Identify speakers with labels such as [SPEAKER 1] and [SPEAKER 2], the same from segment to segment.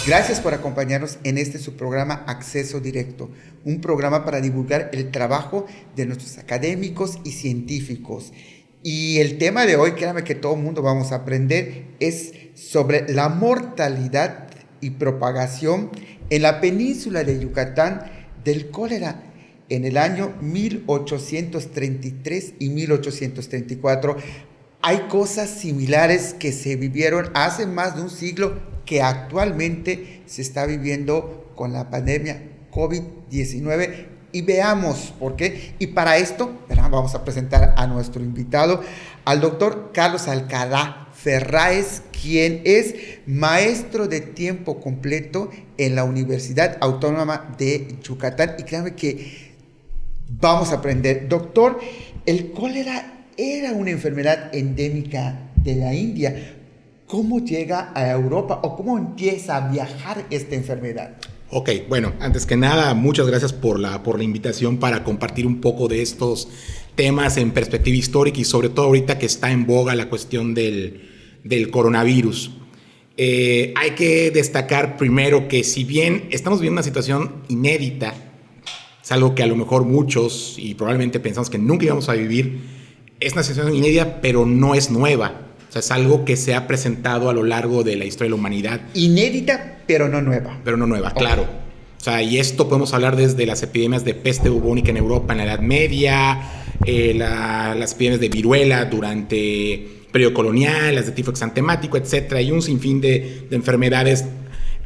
[SPEAKER 1] Gracias por acompañarnos en su programa Acceso Directo, un programa para divulgar el trabajo de nuestros académicos y científicos. Y el tema de hoy, créanme que todo el mundo vamos a aprender, es sobre la mortalidad y propagación en la península de Yucatán del cólera en el año 1833 y 1834. Hay cosas similares que se vivieron hace más de un siglo que actualmente se está viviendo con la pandemia COVID-19 y veamos por qué. Y para esto, vamos a presentar a nuestro invitado, al doctor Carlos Alcalá Ferráez, quien es maestro de tiempo completo en la Universidad Autónoma de Yucatán. Y créanme que vamos a aprender. Doctor, el cólera era una enfermedad endémica de la India. ¿Cómo llega a Europa o cómo empieza a viajar esta enfermedad?
[SPEAKER 2] Ok, bueno, antes que nada, muchas gracias por la invitación para compartir un poco de estos temas en perspectiva histórica y sobre todo ahorita que está en boga la cuestión del coronavirus. Hay que destacar primero que si bien estamos viviendo una situación inédita, es algo que a lo mejor muchos y probablemente pensamos que nunca íbamos a vivir, es una situación inédita pero no es nueva. O sea, es algo que se ha presentado a lo largo de la historia de la humanidad.
[SPEAKER 1] Inédita, pero no nueva.
[SPEAKER 2] Pero no nueva, okay. Claro. O sea, y esto podemos hablar desde las epidemias de peste bubónica en Europa en la Edad Media, las epidemias de viruela durante el periodo colonial, las de tifo exantemático, etc. Y un sinfín de enfermedades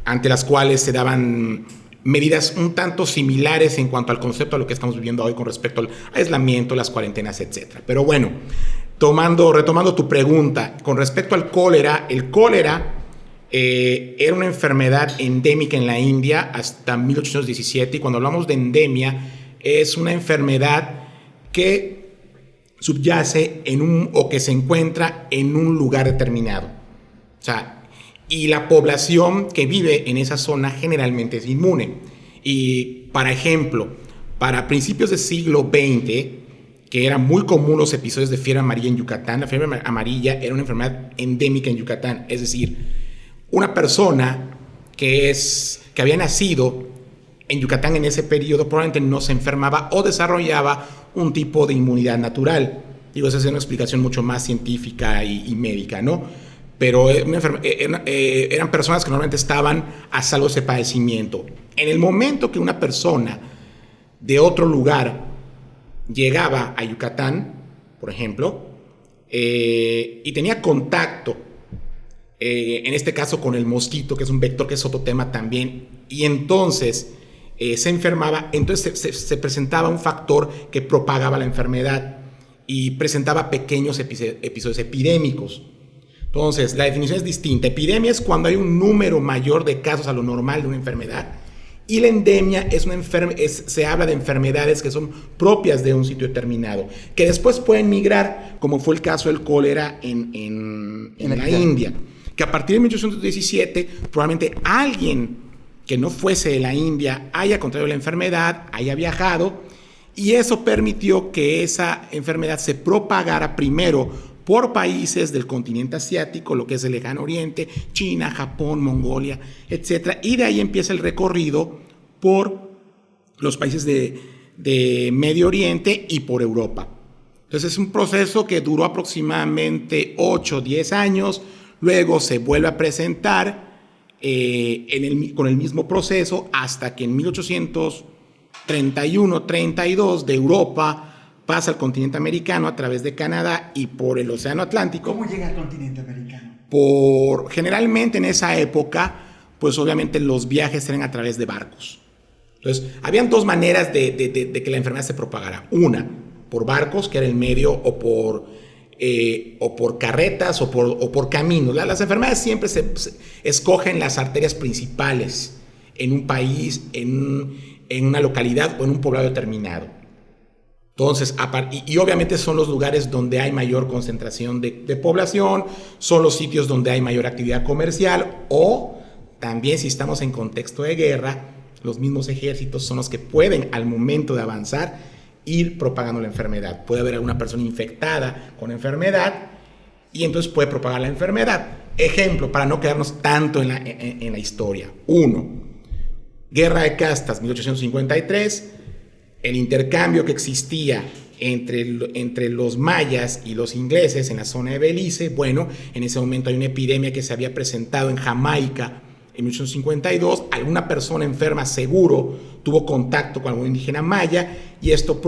[SPEAKER 2] ante las cuales se daban medidas un tanto similares en cuanto al concepto de lo que estamos viviendo hoy con respecto al aislamiento, las cuarentenas, etc. Pero bueno, retomando tu pregunta, con respecto al cólera, el cólera era una enfermedad endémica en la India hasta 1817, y cuando hablamos de endemia, es una enfermedad que subyace o que se encuentra en un lugar determinado. O sea, y la población que vive en esa zona generalmente es inmune. Y, por ejemplo, para principios del siglo XX, que eran muy comunes los episodios de fiebre amarilla en Yucatán. La fiebre amarilla era una enfermedad endémica en Yucatán, es decir, una persona que había nacido en Yucatán en ese periodo probablemente no se enfermaba o desarrollaba un tipo de inmunidad natural. Digo, esa es una explicación mucho más científica y médica, ¿no? Pero eran personas que normalmente estaban a salvo de ese padecimiento. En el momento que una persona de otro lugar llegaba a Yucatán, por ejemplo, y tenía contacto, en este caso con el mosquito, que es un vector que es otro tema también, y entonces se enfermaba, entonces se presentaba un factor que propagaba la enfermedad y presentaba pequeños episodios epidémicos. Entonces, la definición es distinta. Epidemia es cuando hay un número mayor de casos a lo normal de una enfermedad. Y la endemia se habla de enfermedades que son propias de un sitio determinado, que después pueden migrar, como fue el caso del cólera en la India, que a partir de 1817 probablemente alguien que no fuese de la India haya contraído la enfermedad, haya viajado, y eso permitió que esa enfermedad se propagara primero por países del continente asiático, lo que es el Lejano Oriente, China, Japón, Mongolia, etc. Y de ahí empieza el recorrido por los países de Medio Oriente y por Europa. Entonces es un proceso que duró aproximadamente 8 o 10 años, luego se vuelve a presentar con el mismo proceso hasta que en 1831-32 de Europa pasa al continente americano a través de Canadá y por el Océano Atlántico.
[SPEAKER 1] ¿Cómo llega al continente americano?
[SPEAKER 2] Generalmente en esa época, pues obviamente los viajes eran a través de barcos. Entonces, habían dos maneras de que la enfermedad se propagara. Una, por barcos, que era el medio, o por carretas, o por caminos. Las enfermedades siempre se escogen las arterias principales en un país, en una localidad o en un poblado determinado. Entonces, y obviamente son los lugares donde hay mayor concentración de población, son los sitios donde hay mayor actividad comercial, o también si estamos en contexto de guerra, los mismos ejércitos son los que pueden, al momento de avanzar, ir propagando la enfermedad. Puede haber alguna persona infectada con enfermedad y entonces puede propagar la enfermedad. Ejemplo, para no quedarnos tanto en la historia. 1. Guerra de Castas, 1853. El intercambio que existía entre los mayas y los ingleses en la zona de Belice. Bueno, en ese momento hay una epidemia que se había presentado en Jamaica en 1852. Alguna persona enferma seguro tuvo contacto con algún indígena maya y esto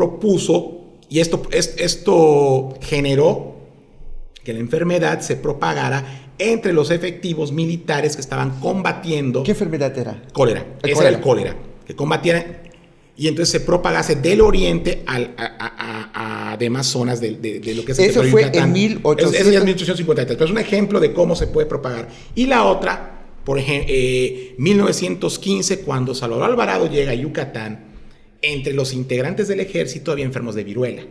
[SPEAKER 2] generó que la enfermedad se propagara entre los efectivos militares que estaban combatiendo.
[SPEAKER 1] ¿Qué enfermedad era?
[SPEAKER 2] Cólera. Ese era el cólera. Que combatieran. Y entonces se propagase del oriente a demás zonas de lo que es el
[SPEAKER 1] Eso fue en
[SPEAKER 2] 1853. Pero es un ejemplo de cómo se puede propagar. Y la otra, por ejemplo, 1915, cuando Salvador Alvarado llega a Yucatán, entre los integrantes del ejército había enfermos de viruela.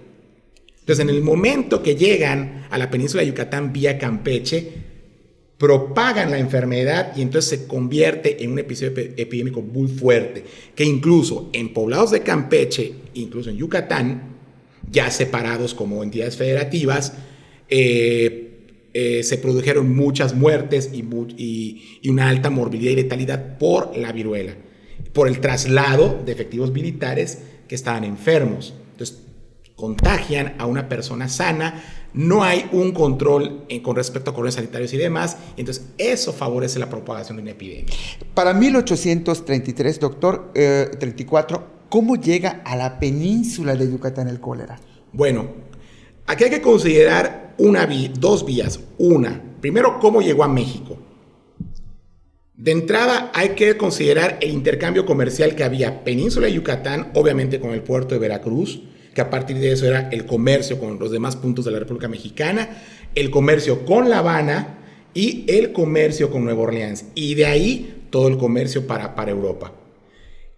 [SPEAKER 2] Entonces, en el momento que llegan a la península de Yucatán vía Campeche, propagan la enfermedad y entonces se convierte en un episodio epidémico muy fuerte, que incluso en poblados de Campeche, incluso en Yucatán, ya separados como entidades federativas, se produjeron muchas muertes y una alta morbilidad y letalidad por la viruela, por el traslado de efectivos militares que estaban enfermos. Entonces, contagian a una persona sana, no hay un control con respecto a cordones sanitarios y demás, entonces eso favorece la propagación de una epidemia.
[SPEAKER 1] Para 1833, doctor, 34, ¿cómo llega a la península de Yucatán el cólera?
[SPEAKER 2] Bueno, aquí hay que considerar dos vías. Una, primero, ¿cómo llegó a México? De entrada, hay que considerar el intercambio comercial que había península de Yucatán, obviamente con el puerto de Veracruz, que a partir de eso era el comercio con los demás puntos de la República Mexicana, el comercio con La Habana y el comercio con Nueva Orleans. Y de ahí todo el comercio para Europa.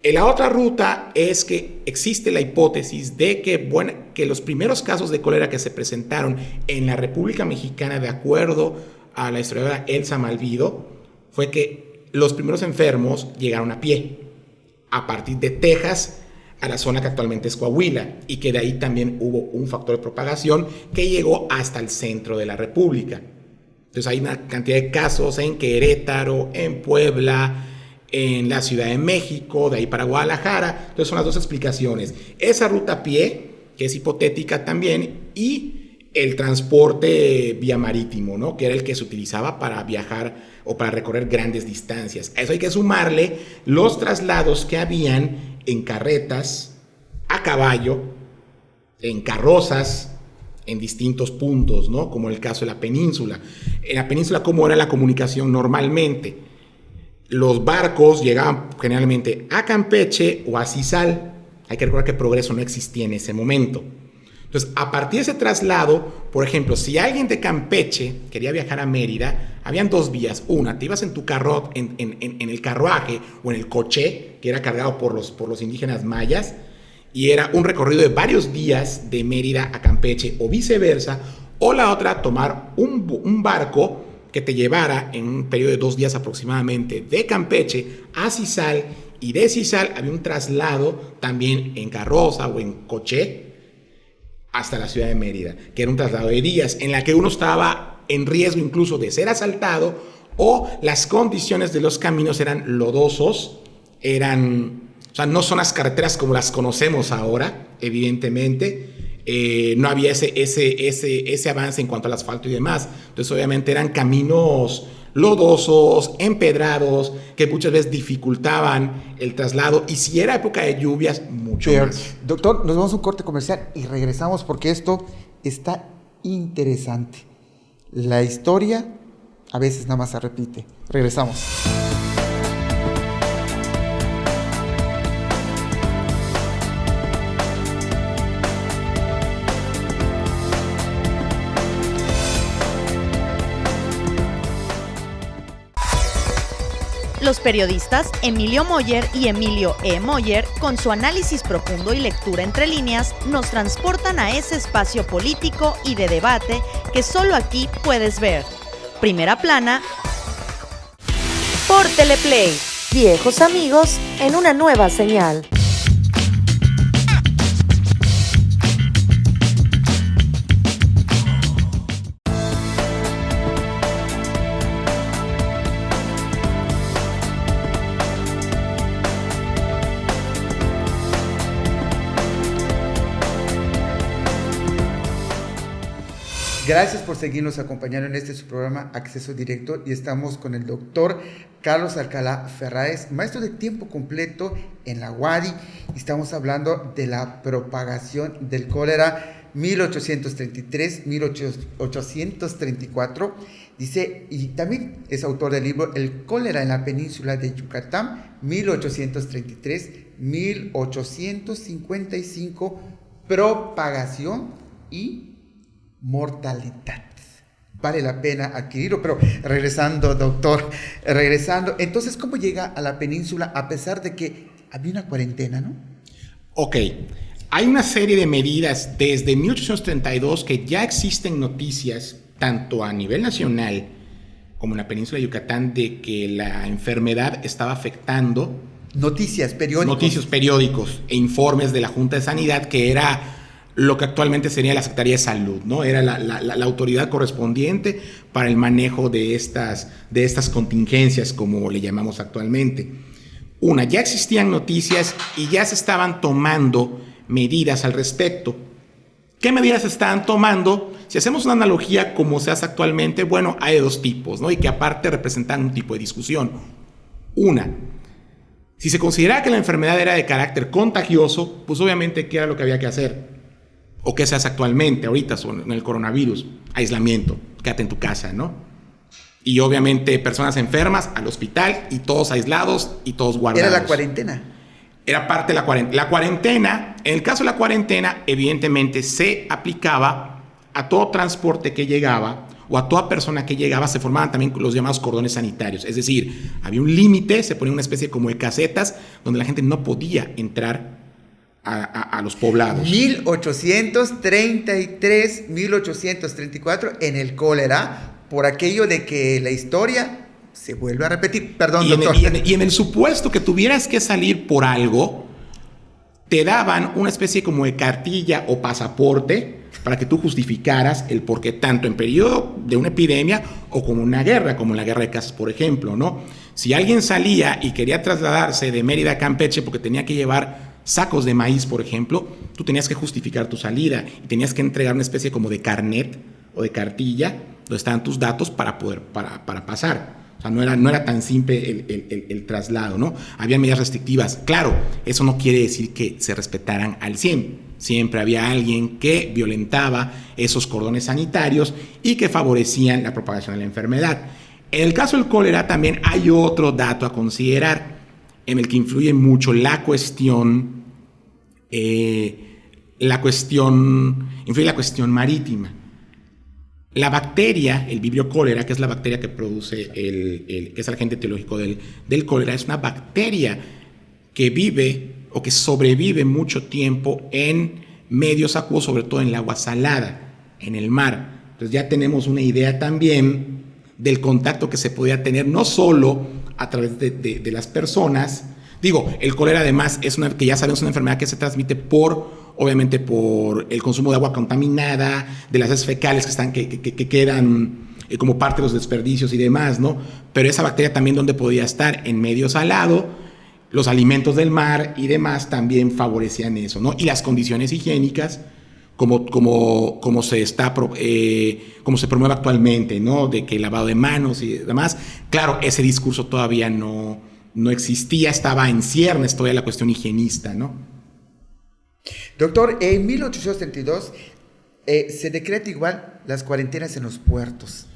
[SPEAKER 2] La otra ruta es que existe la hipótesis de que los primeros casos de cólera que se presentaron en la República Mexicana, de acuerdo a la historiadora Elsa Malvido, fue que los primeros enfermos llegaron a pie, a partir de Texas, a la zona que actualmente es Coahuila, y que de ahí también hubo un factor de propagación que llegó hasta el centro de la República. Entonces hay una cantidad de casos en Querétaro, en Puebla, en la Ciudad de México, de ahí para Guadalajara. Entonces son las dos explicaciones. Esa ruta a pie, que es hipotética también, y el transporte vía marítimo, ¿no? Que era el que se utilizaba para viajar o para recorrer grandes distancias. A eso hay que sumarle los traslados que habían en carretas, a caballo, en carrozas, en distintos puntos, ¿no? Como el caso de la península. En la península, ¿cómo era la comunicación normalmente? Los barcos llegaban generalmente a Campeche o a Cizal. Hay que recordar que Progreso no existía en ese momento. Entonces, a partir de ese traslado, por ejemplo, si alguien de Campeche quería viajar a Mérida, habían dos vías. Una, te ibas en tu carro, en el carruaje o en el coche, que era cargado por los indígenas mayas, y era un recorrido de varios días de Mérida a Campeche o viceversa, o la otra, tomar un barco que te llevara en un periodo de 2 días aproximadamente de Campeche a Cizal, y de Cizal había un traslado también en carroza o en coche hasta la ciudad de Mérida, que era un traslado de días en la que uno estaba en riesgo incluso de ser asaltado, o las condiciones de los caminos eran lodosos, o sea, no son las carreteras como las conocemos ahora, evidentemente. No había ese avance en cuanto al asfalto y demás. Entonces, obviamente, eran caminos lodosos, empedrados, que muchas veces dificultaban el traslado, y si era época de lluvias, mucho más.
[SPEAKER 1] Doctor, nos vamos a un corte comercial y regresamos porque esto está interesante. La historia a veces nada más se repite. Regresamos.
[SPEAKER 3] Los periodistas Emilio Moller y Emilio E. Moller, con su análisis profundo y lectura entre líneas, nos transportan a ese espacio político y de debate que solo aquí puedes ver. Primera Plana por Teleplay.
[SPEAKER 4] Viejos amigos en una nueva señal.
[SPEAKER 1] Gracias por seguirnos acompañando en su programa Acceso Directo, y estamos con el doctor Carlos Alcalá Ferraez, maestro de tiempo completo en la UADY, y estamos hablando de la propagación del cólera 1833-1834. Dice, y también es autor del libro El cólera en la península de Yucatán, 1833-1855, propagación y mortalidad. Vale la pena adquirirlo. Pero regresando, doctor, entonces, ¿cómo llega a la península a pesar de que había una cuarentena, no?
[SPEAKER 2] Ok, hay una serie de medidas desde 1832 que ya existen noticias, tanto a nivel nacional como en la península de Yucatán, de que la enfermedad estaba afectando.
[SPEAKER 1] Noticias periódicos
[SPEAKER 2] e informes de la Junta de Sanidad, que era lo que actualmente sería la Secretaría de Salud, ¿no? Era la autoridad correspondiente para el manejo de estas contingencias, como le llamamos actualmente. Ya existían noticias y ya se estaban tomando medidas al respecto. ¿Qué medidas se estaban tomando? Si hacemos una analogía como se hace actualmente, bueno, hay de dos tipos, ¿no? Y que aparte representan un tipo de discusión. Si se consideraba que la enfermedad era de carácter contagioso, pues obviamente, ¿qué era lo que había que hacer? ¿O qué se hace actualmente, ahorita, con el coronavirus? Aislamiento, quédate en tu casa, ¿no? Y obviamente personas enfermas al hospital y todos aislados y todos guardados.
[SPEAKER 1] Era la cuarentena.
[SPEAKER 2] Era parte de la cuarentena. La cuarentena, en el caso de la cuarentena, evidentemente se aplicaba a todo transporte que llegaba o a toda persona que llegaba. Se formaban también los llamados cordones sanitarios. Es decir, había un límite, se ponía una especie como de casetas donde la gente no podía entrar a los poblados.
[SPEAKER 1] 1833, 1834 en el cólera, por aquello de que la historia se vuelve a repetir. Perdón, doctor.
[SPEAKER 2] Y en el supuesto que tuvieras que salir por algo, te daban una especie como de cartilla o pasaporte para que tú justificaras el por qué, tanto en periodo de una epidemia o como una guerra, como en la guerra de Casas, por ejemplo, ¿no? Si alguien salía y quería trasladarse de Mérida a Campeche porque tenía que llevar sacos de maíz, por ejemplo, tú tenías que justificar tu salida y tenías que entregar una especie como de carnet o de cartilla donde estaban tus datos para pasar. O sea, no era tan simple el traslado, ¿no? Había medidas restrictivas. Claro, eso no quiere decir que se respetaran al 100. Siempre había alguien que violentaba esos cordones sanitarios y que favorecían la propagación de la enfermedad. En el caso del cólera también hay otro dato a considerar, en el que influye mucho la cuestión marítima. La bacteria, el Vibrio cólera, que es la bacteria que produce que es el agente etiológico del cólera, es una bacteria que vive o que sobrevive mucho tiempo en medios acuosos, sobre todo en el agua salada, en el mar. Entonces ya tenemos una idea también del contacto que se podía tener, no solo a través de las personas. Digo, el cólera además que ya sabemos, una enfermedad que se transmite obviamente por el consumo de agua contaminada, de las heces fecales que quedan como parte de los desperdicios y demás, ¿no? Pero esa bacteria también, donde podía estar en medio salado, los alimentos del mar y demás también favorecían eso, ¿no? Y las condiciones higiénicas, como se promueve actualmente, ¿no? De que el lavado de manos y demás. Claro, ese discurso todavía no existía, estaba en ciernes todavía la cuestión higienista, ¿no?
[SPEAKER 1] Doctor, en 1832 se decreta igual las cuarentenas en los puertos.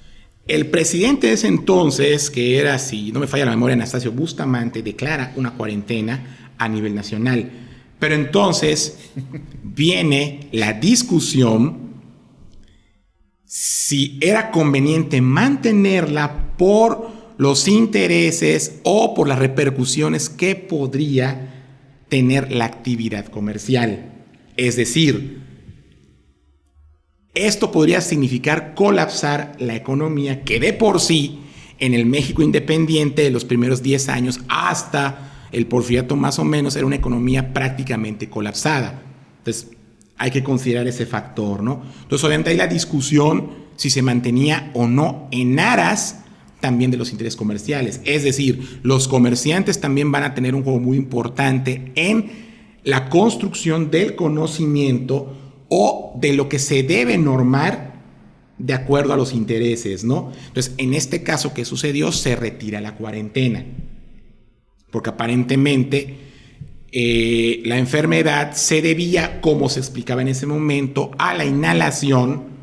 [SPEAKER 2] El presidente de ese entonces, que era, si no me falla la memoria, Anastasio Bustamante, declara una cuarentena a nivel nacional. Pero entonces viene la discusión si era conveniente mantenerla por los intereses o por las repercusiones que podría tener la actividad comercial. Es decir, esto podría significar colapsar la economía, que de por sí, en el México independiente de los primeros 10 años hasta el Porfiriato más o menos, era una economía prácticamente colapsada. Entonces, hay que considerar ese factor, ¿no? Entonces, obviamente hay la discusión si se mantenía o no en aras también de los intereses comerciales. Es decir, los comerciantes también van a tener un juego muy importante en la construcción del conocimiento o de lo que se debe normar de acuerdo a los intereses, ¿no? Entonces, en este caso, ¿qué sucedió? Se retira la cuarentena, porque aparentemente la enfermedad se debía, como se explicaba en ese momento, a la inhalación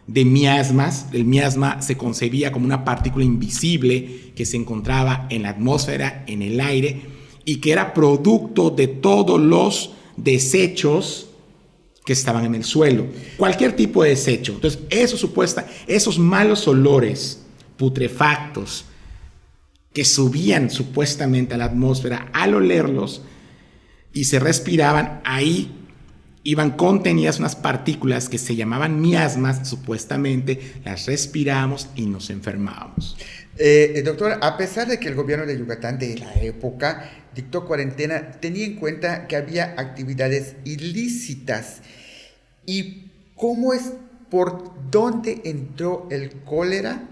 [SPEAKER 2] de miasmas. El miasma se concebía como una partícula invisible que se encontraba en la atmósfera, en el aire, y que era producto de todos los desechos que estaban en el suelo, cualquier tipo de desecho. Entonces, esos malos olores putrefactos que subían supuestamente a la atmósfera, al olerlos y se respiraban, ahí iban contenidas unas partículas que se llamaban miasmas, supuestamente las respiramos y nos enfermábamos.
[SPEAKER 1] Doctor, a pesar de que el gobierno de Yucatán de la época dictó cuarentena, tenía en cuenta que había actividades ilícitas. ¿Y por dónde entró el cólera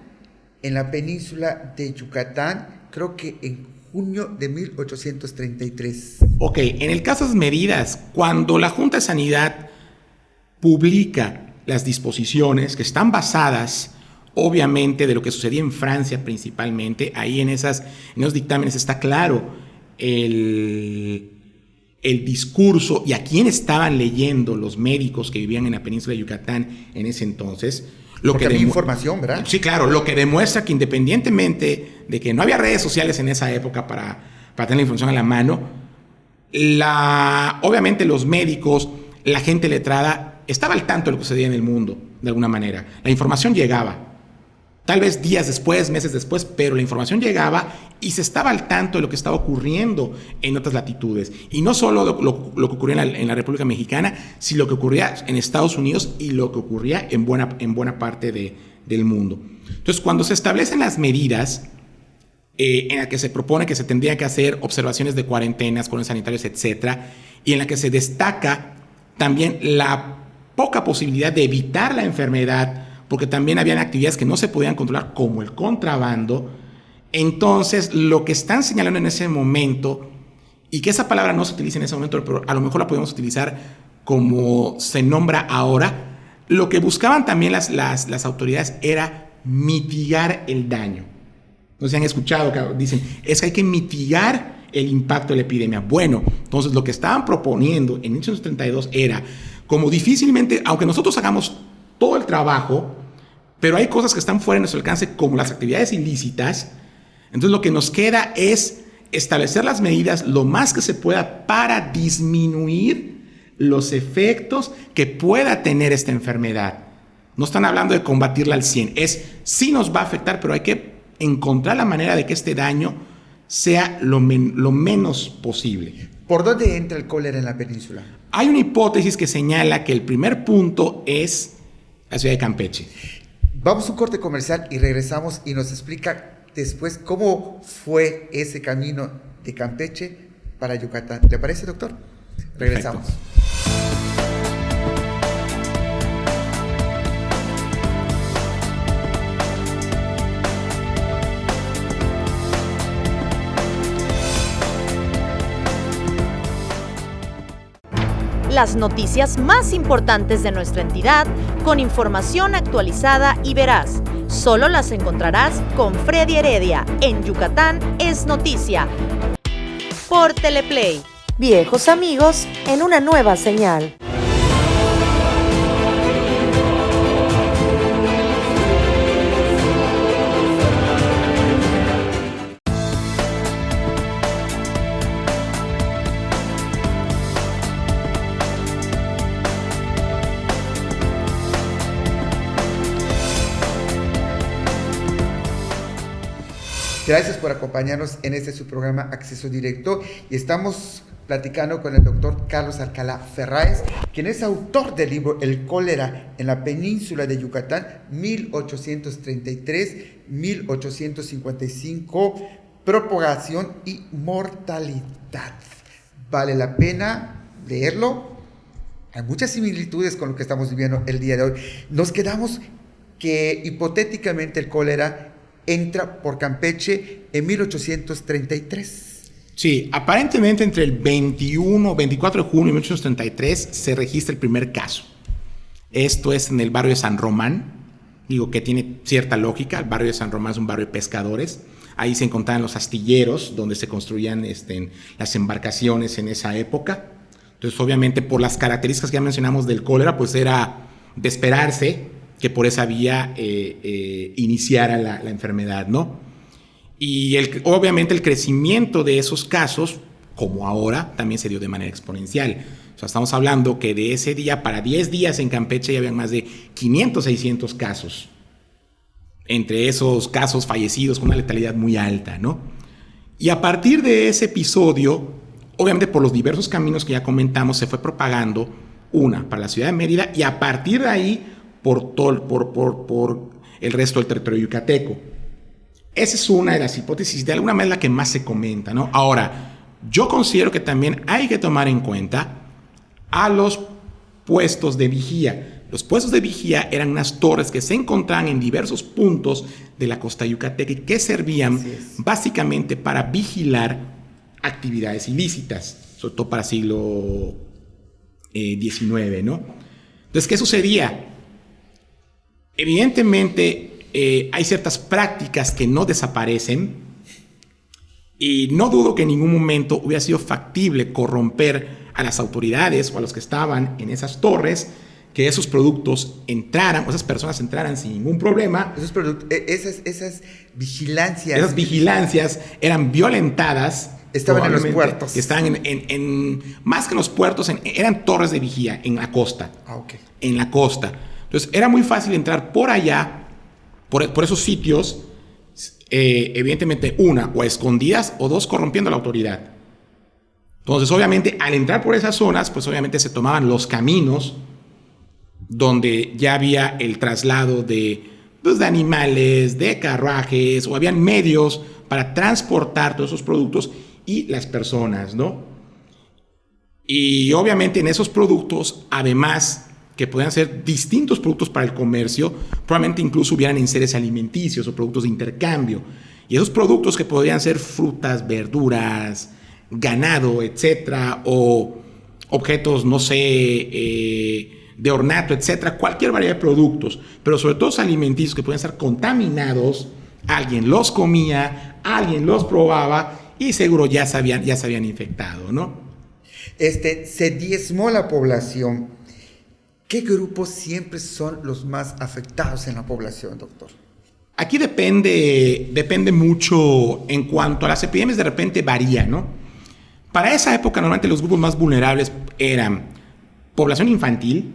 [SPEAKER 1] en la península de Yucatán? Creo que en junio de 1833.
[SPEAKER 2] Ok, en el caso de las medidas, cuando la Junta de Sanidad publica las disposiciones que están basadas, obviamente, de lo que sucedía en Francia principalmente, ahí en esos dictámenes está claro el discurso y a quién estaban leyendo los médicos que vivían en la península de Yucatán en ese entonces.
[SPEAKER 1] Porque había información, ¿verdad?
[SPEAKER 2] Sí, claro, lo que demuestra que independientemente de que no había redes sociales en esa época para tener la información a la mano, obviamente los médicos, la gente letrada, estaba al tanto de lo que sucedía en el mundo, de alguna manera. La información llegaba, tal vez días después, meses después, pero la información llegaba y se estaba al tanto de lo que estaba ocurriendo en otras latitudes. Y no solo lo que ocurría en la República Mexicana, sino lo que ocurría en Estados Unidos y lo que ocurría en buena parte del mundo. Entonces, cuando se establecen las medidas en las que se propone que se tendrían que hacer observaciones de cuarentenas, cordones sanitarios, etcétera, y en la que se destaca también la poca posibilidad de evitar la enfermedad, porque también habían actividades que no se podían controlar, como el contrabando. Entonces, lo que están señalando en ese momento, y que esa palabra no se utiliza en ese momento, pero a lo mejor la podemos utilizar como se nombra ahora, lo que buscaban también las autoridades era mitigar el daño. No sé si han escuchado que dicen, es que hay que mitigar el impacto de la epidemia. Bueno, entonces lo que estaban proponiendo en 1932 era, como difícilmente, aunque nosotros hagamos todo el trabajo, pero hay cosas que están fuera de nuestro alcance, como las actividades ilícitas. Entonces lo que nos queda es establecer las medidas lo más que se pueda para disminuir los efectos que pueda tener esta enfermedad. No están hablando de combatirla al 100, sí nos va a afectar, pero hay que encontrar la manera de que este daño sea lo menos posible.
[SPEAKER 1] ¿Por dónde entra el cólera en la península?
[SPEAKER 2] Hay una hipótesis que señala que el primer punto es la ciudad de Campeche.
[SPEAKER 1] Vamos a un corte comercial y regresamos y nos explica después cómo fue ese camino de Campeche para Yucatán. ¿Le parece, doctor? Regresamos.
[SPEAKER 2] Perfecto.
[SPEAKER 3] Las noticias más importantes de nuestra entidad con información actualizada y veraz. Solo las encontrarás con Freddy Heredia en Yucatán es Noticia. Por Teleplay.
[SPEAKER 4] Viejos amigos en una nueva señal.
[SPEAKER 1] Gracias por acompañarnos en su programa Acceso Directo y estamos platicando con el doctor Carlos Alcalá Ferráez, quien es autor del libro El cólera en la península de Yucatán, 1833-1855, propagación y mortalidad. Vale la pena leerlo. Hay muchas similitudes con lo que estamos viviendo el día de hoy. Nos quedamos que hipotéticamente el cólera entra por Campeche en 1833.
[SPEAKER 2] Sí, aparentemente entre el 24 de junio de 1833 se registra el primer caso. Esto es en el barrio de San Román, digo que tiene cierta lógica. El barrio de San Román es un barrio de pescadores. Ahí se encontraban los astilleros donde se construían las embarcaciones en esa época. Entonces, obviamente, por las características que ya mencionamos del cólera, pues era de esperarse que por esa vía iniciara la enfermedad, ¿no? Y obviamente el crecimiento de esos casos, como ahora, también se dio de manera exponencial. O sea, estamos hablando que de ese día para 10 días en Campeche ya habían más de 500, 600 casos. Entre esos casos fallecidos con una letalidad muy alta, ¿no? Y a partir de ese episodio, obviamente por los diversos caminos que ya comentamos, se fue propagando para la ciudad de Mérida y a partir de ahí por el resto del territorio yucateco. Esa es una de las hipótesis, de alguna manera la que más se comenta, ¿no? Ahora, yo considero que también hay que tomar en cuenta a los puestos de vigía. Los puestos de vigía eran unas torres que se encontraban en diversos puntos de la costa yucateca y que servían básicamente para vigilar actividades ilícitas, sobre todo para siglo XIX, ¿no? Entonces, ¿qué sucedía? Evidentemente, hay ciertas prácticas que no desaparecen y no dudo que en ningún momento hubiera sido factible corromper a las autoridades o a los que estaban en esas torres, que esos productos entraran, o esas personas entraran sin ningún problema.
[SPEAKER 1] Esas vigilancias.
[SPEAKER 2] Esas vigilancias eran violentadas.
[SPEAKER 1] Estaban en los puertos.
[SPEAKER 2] Que estaban más que en los puertos, eran torres de vigía en la costa.
[SPEAKER 1] Okay.
[SPEAKER 2] En la costa. Entonces era muy fácil entrar por allá, por esos sitios, evidentemente una, o a escondidas, o dos, corrompiendo a la autoridad. Entonces, obviamente, al entrar por esas zonas, pues obviamente se tomaban los caminos donde ya había el traslado de animales, de carruajes, o habían medios para transportar todos esos productos y las personas, ¿no? Y obviamente en esos productos, además que podían ser distintos productos para el comercio, probablemente incluso hubieran enseres alimenticios o productos de intercambio. Y esos productos que podrían ser frutas, verduras, ganado, etcétera, o objetos, no sé, de ornato, etcétera, cualquier variedad de productos, pero sobre todo alimenticios que pueden estar contaminados, alguien los comía, alguien los probaba y seguro ya se habían infectado, ¿no?
[SPEAKER 1] Se diezmó la población. ¿Qué grupos siempre son los más afectados en la población, doctor?
[SPEAKER 2] Aquí depende mucho en cuanto a las epidemias, de repente varía, ¿no? Para esa época, normalmente los grupos más vulnerables eran población infantil,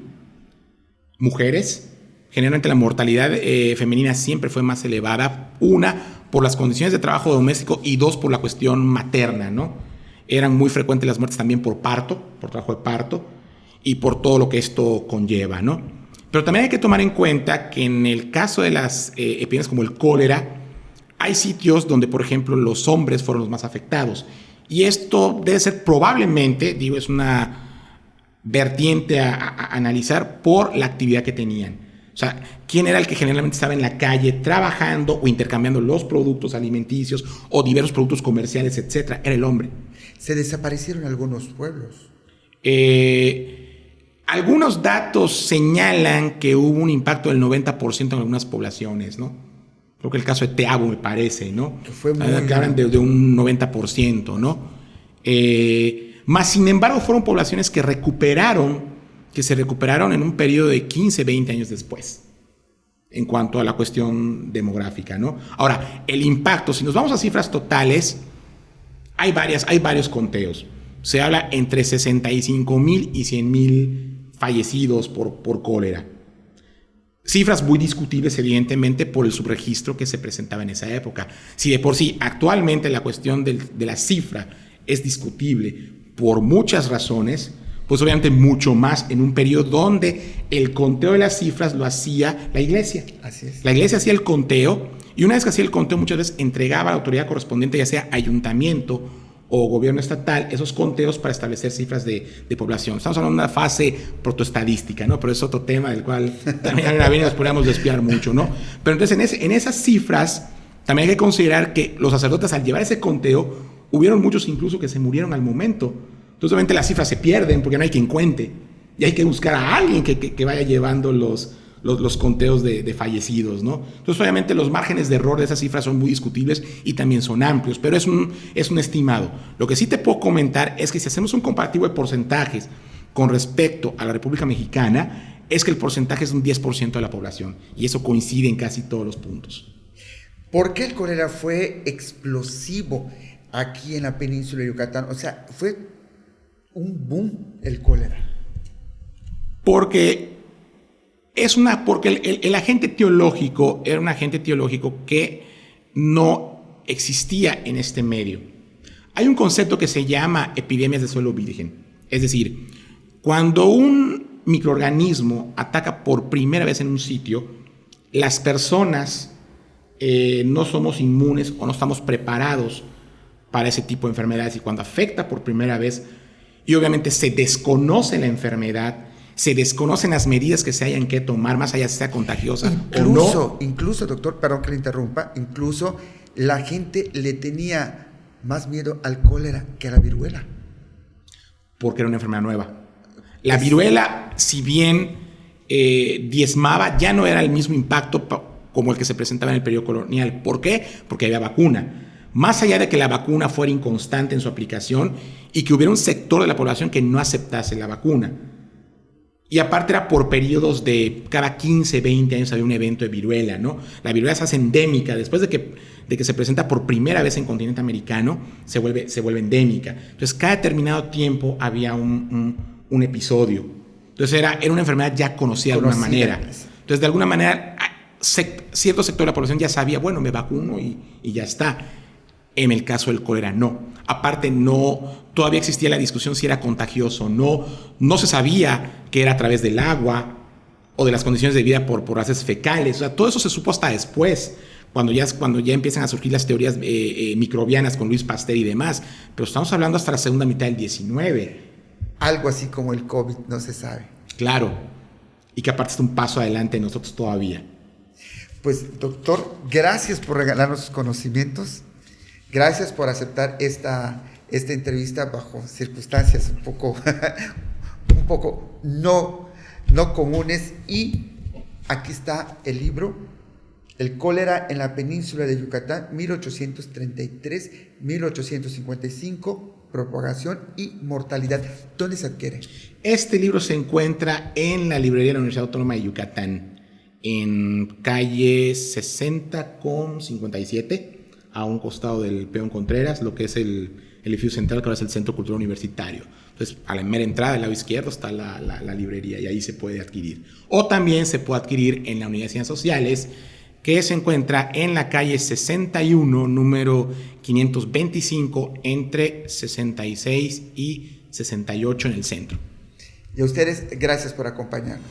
[SPEAKER 2] mujeres. Generalmente la mortalidad femenina siempre fue más elevada. Una, por las condiciones de trabajo doméstico y dos, por la cuestión materna, ¿no? Eran muy frecuentes las muertes también por parto, por trabajo de parto y por todo lo que esto conlleva, ¿no? Pero también hay que tomar en cuenta que en el caso de las epidemias como el cólera, hay sitios donde, por ejemplo, los hombres fueron los más afectados. Y esto debe ser probablemente, es una vertiente a analizar por la actividad que tenían. O sea, ¿quién era el que generalmente estaba en la calle trabajando o intercambiando los productos alimenticios o diversos productos comerciales, etcétera? Era el hombre.
[SPEAKER 1] ¿Se desaparecieron algunos pueblos?
[SPEAKER 2] Algunos datos señalan que hubo un impacto del 90% en algunas poblaciones, ¿no? Creo que el caso de Teabo, me parece, ¿no?
[SPEAKER 1] Que fue muy...
[SPEAKER 2] Que hablan de un 90%, ¿no? Más sin embargo, fueron poblaciones que se recuperaron en un periodo de 15, 20 años después, en cuanto a la cuestión demográfica, ¿no? Ahora, el impacto, si nos vamos a cifras totales, hay varios conteos. Se habla entre 65,000 y 100,000 fallecidos por cólera. Cifras muy discutibles, evidentemente, por el subregistro que se presentaba en esa época. Si de por sí actualmente la cuestión de la cifra es discutible por muchas razones, pues obviamente mucho más en un periodo donde el conteo de las cifras lo hacía la iglesia.
[SPEAKER 1] Así es.
[SPEAKER 2] La iglesia hacía el conteo y una vez que hacía el conteo muchas veces entregaba a la autoridad correspondiente, ya sea ayuntamiento o gobierno estatal, esos conteos para establecer cifras de población. Estamos hablando de una fase protoestadística, ¿no? Pero es otro tema del cual también en la vida nos podríamos desviar mucho, ¿no? Pero entonces en esas cifras también hay que considerar que los sacerdotes al llevar ese conteo, hubieron muchos incluso que se murieron al momento. Entonces obviamente las cifras se pierden porque no hay quien cuente y hay que buscar a alguien que vaya llevando los los conteos de fallecidos, ¿no? Entonces, obviamente, los márgenes de error de esas cifras son muy discutibles y también son amplios, pero es un estimado. Lo que sí te puedo comentar es que si hacemos un comparativo de porcentajes con respecto a la República Mexicana, es que el porcentaje es un 10% de la población, y eso coincide en casi todos los puntos.
[SPEAKER 1] ¿Por qué el cólera fue explosivo aquí en la península de Yucatán? O sea, fue un boom el cólera.
[SPEAKER 2] Porque el agente etiológico era un agente etiológico que no existía en este medio. Hay un concepto que se llama epidemias de suelo virgen. Es decir, cuando un microorganismo ataca por primera vez en un sitio, las personas no somos inmunes o no estamos preparados para ese tipo de enfermedades, y cuando afecta por primera vez y obviamente se desconoce la enfermedad, se desconocen las medidas que se hayan que tomar, más allá de si sea contagiosa o no.
[SPEAKER 1] Incluso, doctor, perdón que le interrumpa, incluso la gente le tenía más miedo al cólera que a la viruela.
[SPEAKER 2] Porque era una enfermedad nueva. La viruela, si bien diezmaba, ya no era el mismo impacto como el que se presentaba en el periodo colonial. ¿Por qué? Porque había vacuna. Más allá de que la vacuna fuera inconstante en su aplicación y que hubiera un sector de la población que no aceptase la vacuna. Y aparte era por periodos de cada 15, 20 años había un evento de viruela, ¿no? La viruela se hace endémica. Después de que se presenta por primera vez en continente americano, se vuelve endémica. Entonces, cada determinado tiempo había un episodio. Entonces, era una enfermedad ya conocida de alguna manera. Entonces, de alguna manera, cierto sector de la población ya sabía, bueno, me vacuno y ya está. En el caso del cólera, no. Aparte, todavía existía la discusión si era contagioso o no. No se sabía que era a través del agua o de las condiciones de vida por heces fecales. O sea, todo eso se supo hasta después, cuando ya empiezan a surgir las teorías microbianas con Luis Pasteur y demás. Pero estamos hablando hasta la segunda mitad del 19.
[SPEAKER 1] Algo así como el COVID, no se sabe.
[SPEAKER 2] Claro. Y que aparte está un paso adelante de nosotros todavía.
[SPEAKER 1] Pues, doctor, gracias por regalarnos sus conocimientos. Gracias por aceptar esta entrevista bajo circunstancias un poco no comunes. Y aquí está el libro, El cólera en la península de Yucatán, 1833-1855, propagación y mortalidad. ¿Dónde se adquiere?
[SPEAKER 2] Este libro se encuentra en la librería de la Universidad Autónoma de Yucatán, en calle 60 con 57. A un costado del Peón Contreras, lo que es el edificio central, que ahora es el Centro Cultural Universitario. Entonces, a la mera entrada del lado izquierdo está la librería, y ahí se puede adquirir. O también se puede adquirir en la Unidad de Ciencias Sociales, que se encuentra en la calle 61, número 525, entre 66 y 68 en el centro.
[SPEAKER 1] Y a ustedes, gracias por acompañarnos.